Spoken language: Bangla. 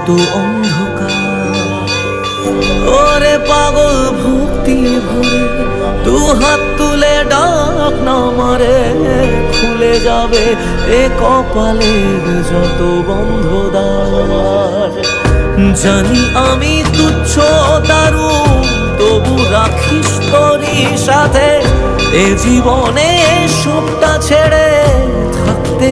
কত অন্ধকার। ওরে পাগল ভক্তি ভরে দু হাত তুলে ডাক না মারে, খুলে যাবে এ কপালের যত বন্ধ দ্বার। জানি আমি তুচ্ছ দারুণ, তবু রাখিস তোরই সাথে এ জীবনে সবটা ছেড়ে